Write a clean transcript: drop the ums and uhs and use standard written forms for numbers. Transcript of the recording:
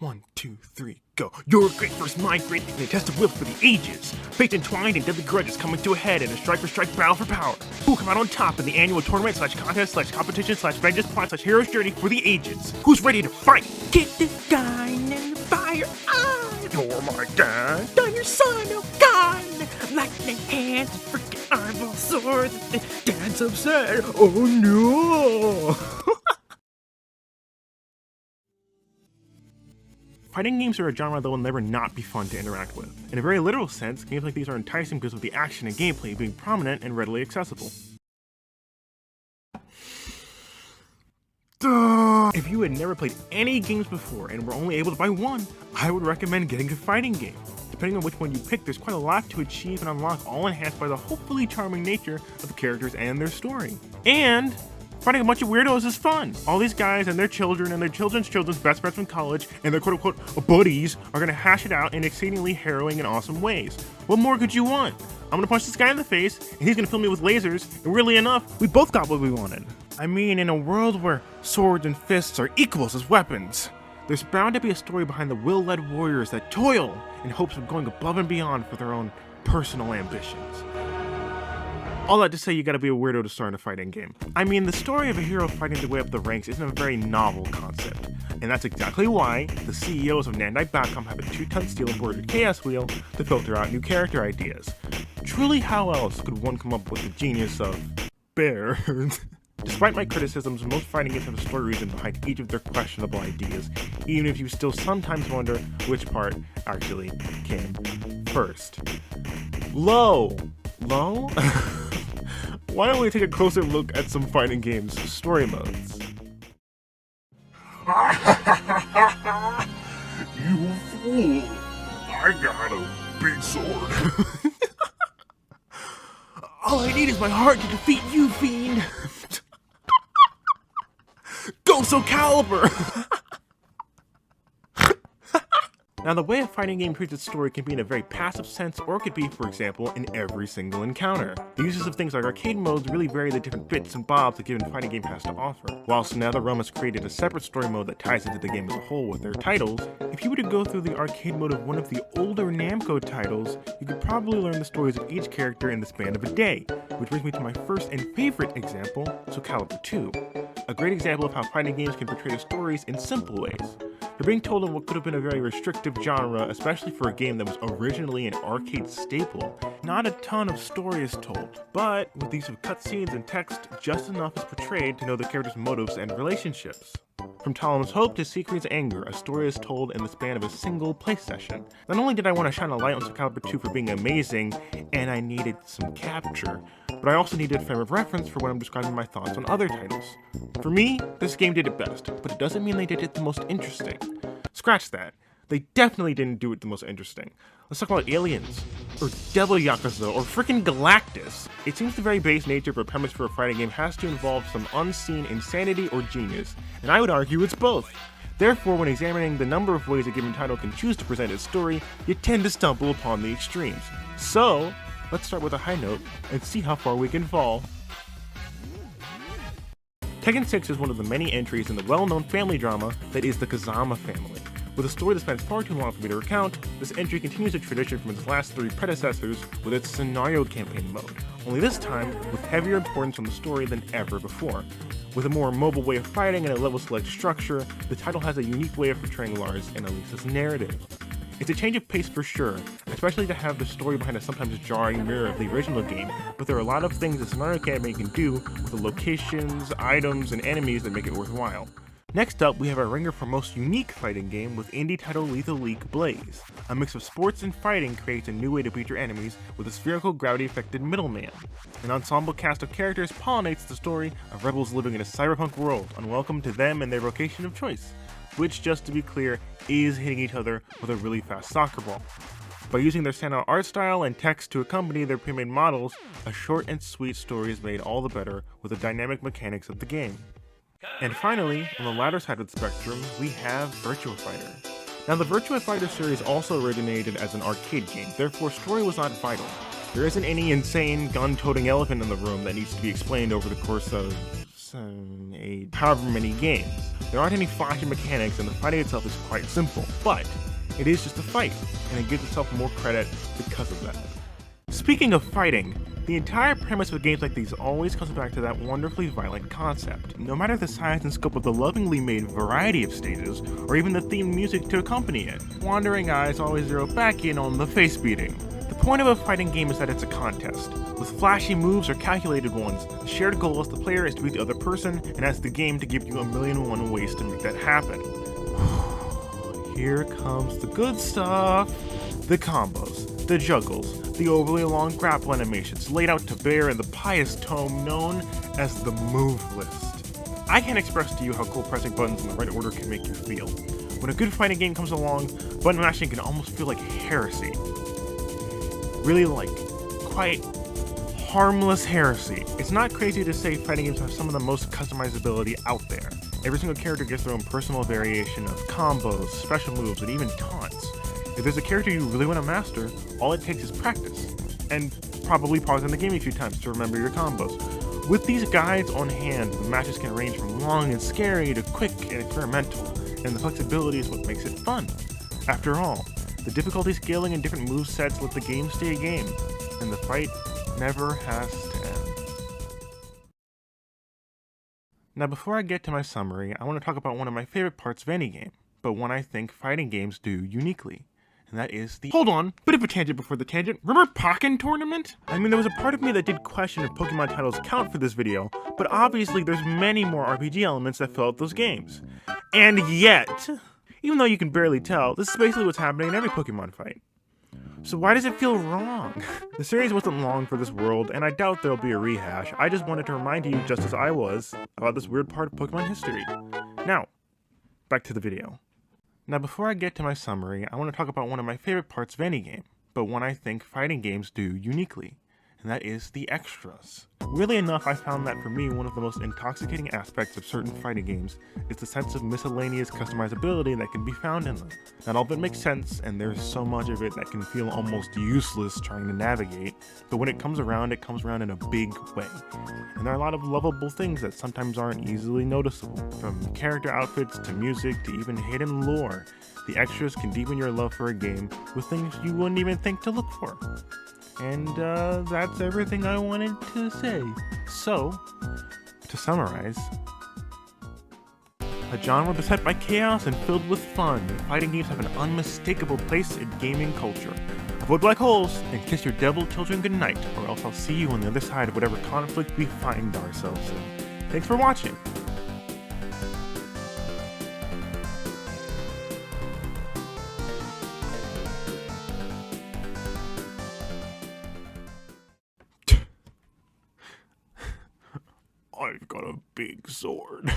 1, 2, 3, go. You're great versus my great in a test of will for the ages. Fate entwined and deadly grudges coming to a head in a strike for strike battle for power. Who'll come out on top in the annual tournament / competition / vengeance plot / hero's journey for the ages? Who's ready to fight? Get this guy in the fire. You're my dad. I'm your son, oh God. Lightning hands, freaking eyeball swords. Dad's upset. Oh no. Fighting games are a genre that will never not be fun to interact with. In a very literal sense, games like these are enticing because of the action and gameplay being prominent and readily accessible. If you had never played any games before and were only able to buy one, I would recommend getting a fighting game. Depending on which one you pick, there's quite a lot to achieve and unlock, all enhanced by the hopefully charming nature of the characters and their story. And fighting a bunch of weirdos is fun. All these guys and their children and their children's best friends from college and their quote-unquote buddies are gonna hash it out in exceedingly harrowing and awesome ways. What more could you want? I'm gonna punch this guy in the face and he's gonna fill me with lasers, and weirdly enough, we both got what we wanted. I mean, in a world where swords and fists are equals as weapons, there's bound to be a story behind the will-led warriors that toil in hopes of going above and beyond for their own personal ambitions. All that to say, you gotta be a weirdo to start a fighting game. I mean, the story of a hero fighting their way up the ranks isn't a very novel concept, and that's exactly why the CEOs of Bandai have a 2-ton steel embroidered chaos wheel to filter out new character ideas. Truly, how else could one come up with the genius of bear? Despite my criticisms, most fighting games have a story reason behind each of their questionable ideas, even if you still sometimes wonder which part actually came first. Low? Why don't we take a closer look at some fighting games' story modes? You fool! I got a big sword. All I need is my heart to defeat you, fiend! Go so caliber! Now, the way a fighting game treats its story can be in a very passive sense, or it could be, for example, in every single encounter. The uses of things like arcade modes really vary the different bits and bobs a given fighting game has to offer. Whilst NetherRealm has created a separate story mode that ties into the game as a whole with their titles, if you were to go through the arcade mode of one of the older Namco titles, you could probably learn the stories of each character in the span of a day, which brings me to my first and favorite example, Soul Calibur 2. A great example of how fighting games can portray stories in simple ways. You're being told in what could have been a very restrictive genre, especially for a game that was originally an arcade staple. Not a ton of story is told, but with the use of cutscenes and text, just enough is portrayed to know the characters' motives and relationships. From Talem's Hope to Secret's Anger, a story is told in the span of a single play session. Not only did I want to shine a light on Soul Calibur 2 for being amazing, and I needed some capture, but I also needed a frame of reference for when I'm describing my thoughts on other titles. For me, this game did it best, but it doesn't mean they did it the most interesting. Scratch that. They definitely didn't do it the most interesting. Let's talk about Aliens, or Devil Yakuza, or frickin' Galactus. It seems the very base nature of a premise for a fighting game has to involve some unseen insanity or genius, and I would argue it's both. Therefore, when examining the number of ways a given title can choose to present its story, you tend to stumble upon the extremes. So, let's start with a high note and see how far we can fall. Tekken 6 is one of the many entries in the well-known family drama that is the Kazama family. With a story that spans far too long for me to recount, this entry continues a tradition from its last 3 predecessors with its scenario campaign mode, only this time with heavier importance on the story than ever before. With a more mobile way of fighting and a level select structure, the title has a unique way of portraying Lars and Elisa's narrative. It's a change of pace for sure, especially to have the story behind a sometimes jarring mirror of the original game, but there are a lot of things the scenario campaign can do with the locations, items, and enemies that make it worthwhile. Next up, we have our ringer for most unique fighting game with indie title Lethal League Blaze. A mix of sports and fighting creates a new way to beat your enemies with a spherical gravity-affected middleman. An ensemble cast of characters pollinates the story of rebels living in a cyberpunk world, unwelcome to them and their vocation of choice, which, just to be clear, is hitting each other with a really fast soccer ball. By using their standout art style and text to accompany their pre-made models, a short and sweet story is made all the better with the dynamic mechanics of the game. And finally, on the latter side of the spectrum, we have Virtua Fighter. Now, the Virtua Fighter series also originated as an arcade game, therefore story was not vital. There isn't any insane gun-toting elephant in the room that needs to be explained over the course of however many games. There aren't any flashy mechanics and the fighting itself is quite simple, but it is just a fight, and it gives itself more credit because of that. Speaking of fighting, the entire premise of games like these always comes back to that wonderfully violent concept. No matter the size and scope of the lovingly made variety of stages, or even the themed music to accompany it, wandering eyes always zero back in on the face beating. The point of a fighting game is that it's a contest. With flashy moves or calculated ones, the shared goal as the player is to beat the other person, and as the game to give you 1,000,001 ways to make that happen. Here comes the good stuff. The combos, the juggles, the overly long grapple animations laid out to bear in the pious tome known as the move list. I can't express to you how cool pressing buttons in the right order can make you feel. When a good fighting game comes along, button mashing can almost feel like heresy. Really quite harmless heresy. It's not crazy to say fighting games have some of the most customizability out there. Every single character gets their own personal variation of combos, special moves, and even taunts. If there's a character you really want to master, all it takes is practice, and probably pausing the game a few times to remember your combos. With these guides on hand, the matches can range from long and scary to quick and experimental, and the flexibility is what makes it fun. After all, the difficulty scaling and different movesets let the game stay a game, and the fight never has to end. Now before I get to my summary, I want to talk about one of my favorite parts of any game, but one I think fighting games do uniquely. And that is the— Hold on, bit of a tangent before the tangent. Remember Pokken Tournament? I mean, there was a part of me that did question if Pokemon titles count for this video, but obviously there's many more RPG elements that fill out those games. And yet, even though you can barely tell, this is basically what's happening in every Pokemon fight. So why does it feel wrong? The series wasn't long for this world, and I doubt there'll be a rehash. I just wanted to remind you, just as I was, about this weird part of Pokemon history. Now, back to the video. Now before I get to my summary, I want to talk about one of my favorite parts of any game, but one I think fighting games do uniquely, and that is the extras. Weirdly enough, I found that for me, one of the most intoxicating aspects of certain fighting games is the sense of miscellaneous customizability that can be found in them. Not all of it makes sense, and there's so much of it that can feel almost useless trying to navigate, but when it comes around in a big way. And there are a lot of lovable things that sometimes aren't easily noticeable. From character outfits to music to even hidden lore, the extras can deepen your love for a game with things you wouldn't even think to look for. And that's everything I wanted to say. So, to summarize, a genre beset by chaos and filled with fun, fighting games have an unmistakable place in gaming culture. Avoid black holes and kiss your devil children goodnight, or else I'll see you on the other side of whatever conflict we find ourselves in. Thanks for watching. I've got a big sword.